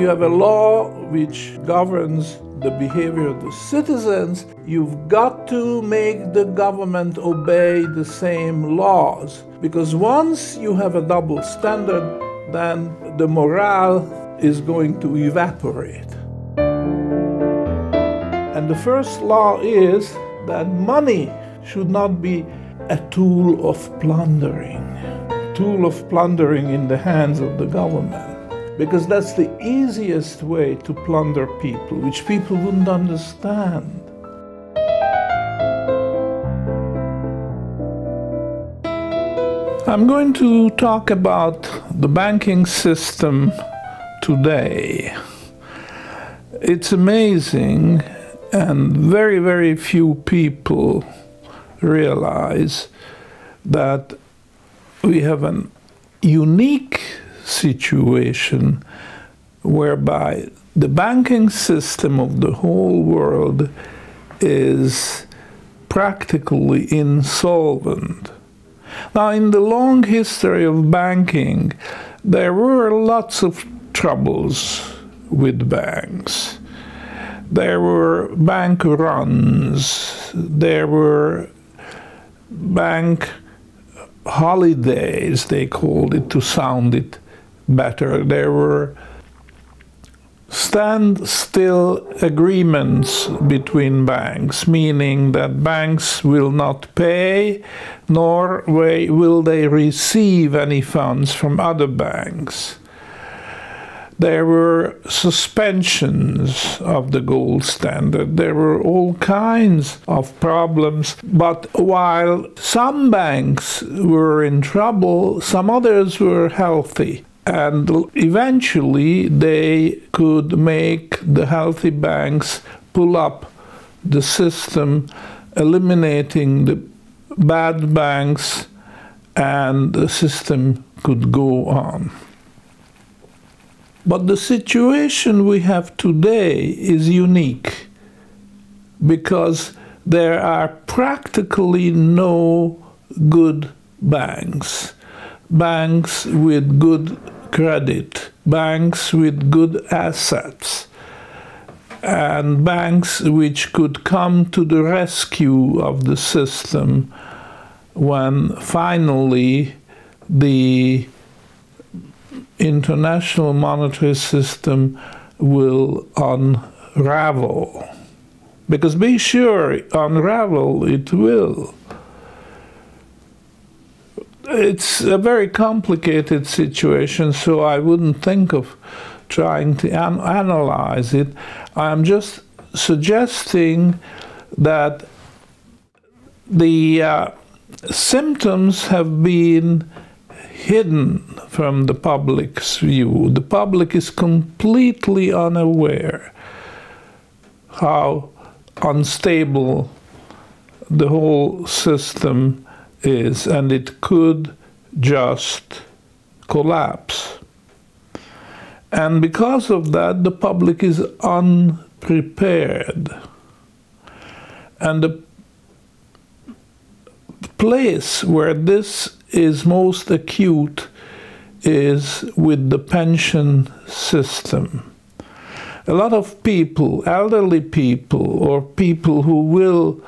you have a law which governs the behavior of the citizens, you've got to make the government obey the same laws. Because once you have a double standard, then the morale is going to evaporate. And the first law is that money should not be a tool of plundering. A tool of plundering in the hands of the government. Because that's the easiest way to plunder people, which people wouldn't understand. I'm going to talk about the banking system today. It's amazing, and very, very few people realize that we have an unique situation whereby the banking system of the whole world is practically insolvent. Now, in the long history of banking, there were lots of troubles with banks. There were bank runs, there were bank holidays, they called it, to sound it better. There were standstill agreements between banks, meaning that banks will not pay, nor will they receive any funds from other banks. There were suspensions of the gold standard. There were all kinds of problems. But while some banks were in trouble, some others were healthy. And eventually they could make the healthy banks pull up the system, eliminating the bad banks, and the system could go on. But the situation we have today is unique because there are practically no good banks. Banks with good credit, banks with good assets, and banks which could come to the rescue of the system when finally the international monetary system will unravel. Because be sure, unravel it will. It's a very complicated situation, so I wouldn't think of trying to analyze it. I'm just suggesting that the symptoms have been hidden from the public's view. The public is completely unaware how unstable the whole system is, and it could just collapse. And because of that, the public is unprepared. And the place where this is most acute is with the pension system. A lot of people, elderly people, or people who will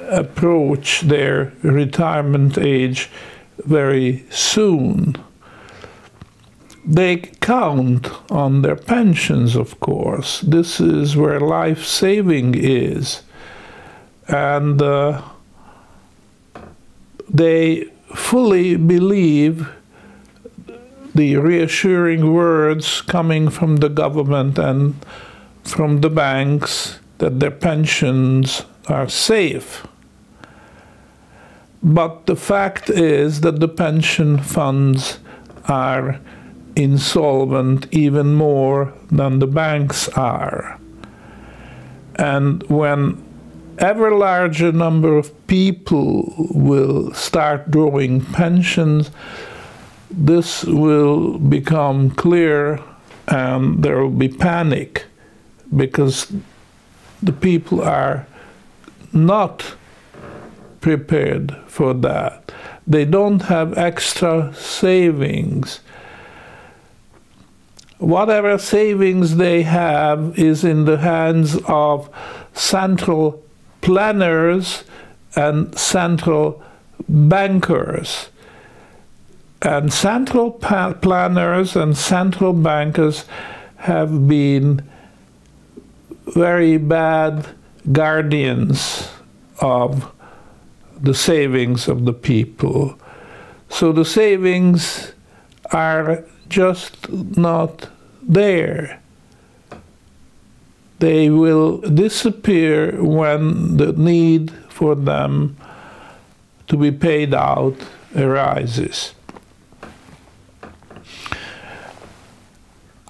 approach their retirement age very soon, they count on their pensions, of course. This is where life saving is. And they fully believe the reassuring words coming from the government and from the banks that their pensions are safe. But the fact is that the pension funds are insolvent even more than the banks are. And when ever larger number of people will start drawing pensions, this will become clear and there will be panic because the people are not prepared for that. They don't have extra savings. whatever savings they have is in the hands of central planners and central bankers. And central planners and central bankers have been very bad guardians of the savings of the people. So the savings are just not there. They will disappear when the need for them to be paid out arises.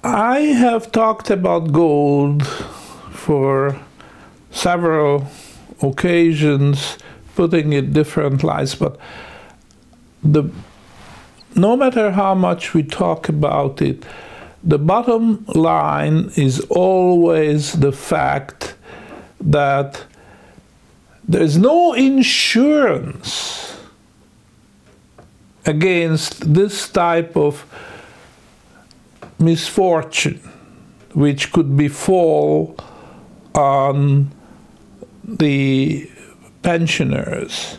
I have talked about gold for several occasions, putting it different lights, but no matter how much we talk about it, the bottom line is always the fact that there's no insurance against this type of misfortune which could befall on the pensioners.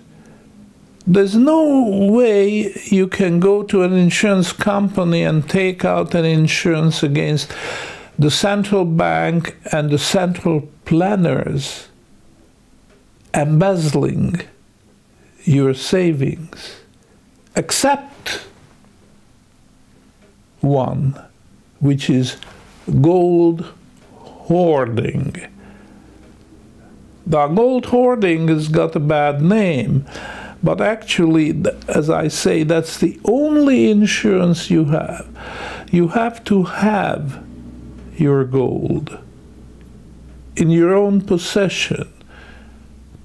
There's no way you can go to an insurance company and take out an insurance against the central bank and the central planners embezzling your savings, except one, which is gold hoarding. The gold hoarding has got a bad name, but actually, as I say, that's the only insurance you have. You have to have your gold in your own possession.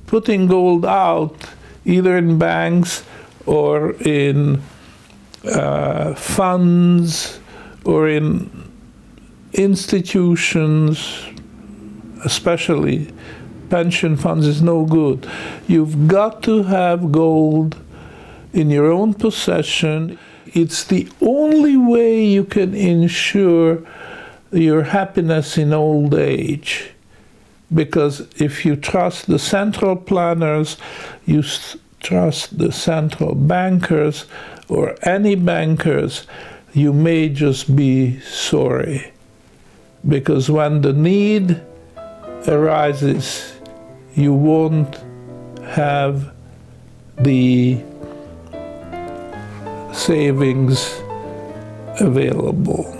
Putting gold out, either in banks or in funds or in institutions, especially pension funds, is no good. You've got to have gold in your own possession. It's the only way you can ensure your happiness in old age. Because if you trust the central planners, you trust the central bankers, or any bankers, you may just be sorry. Because when the need arises, you won't have the savings available.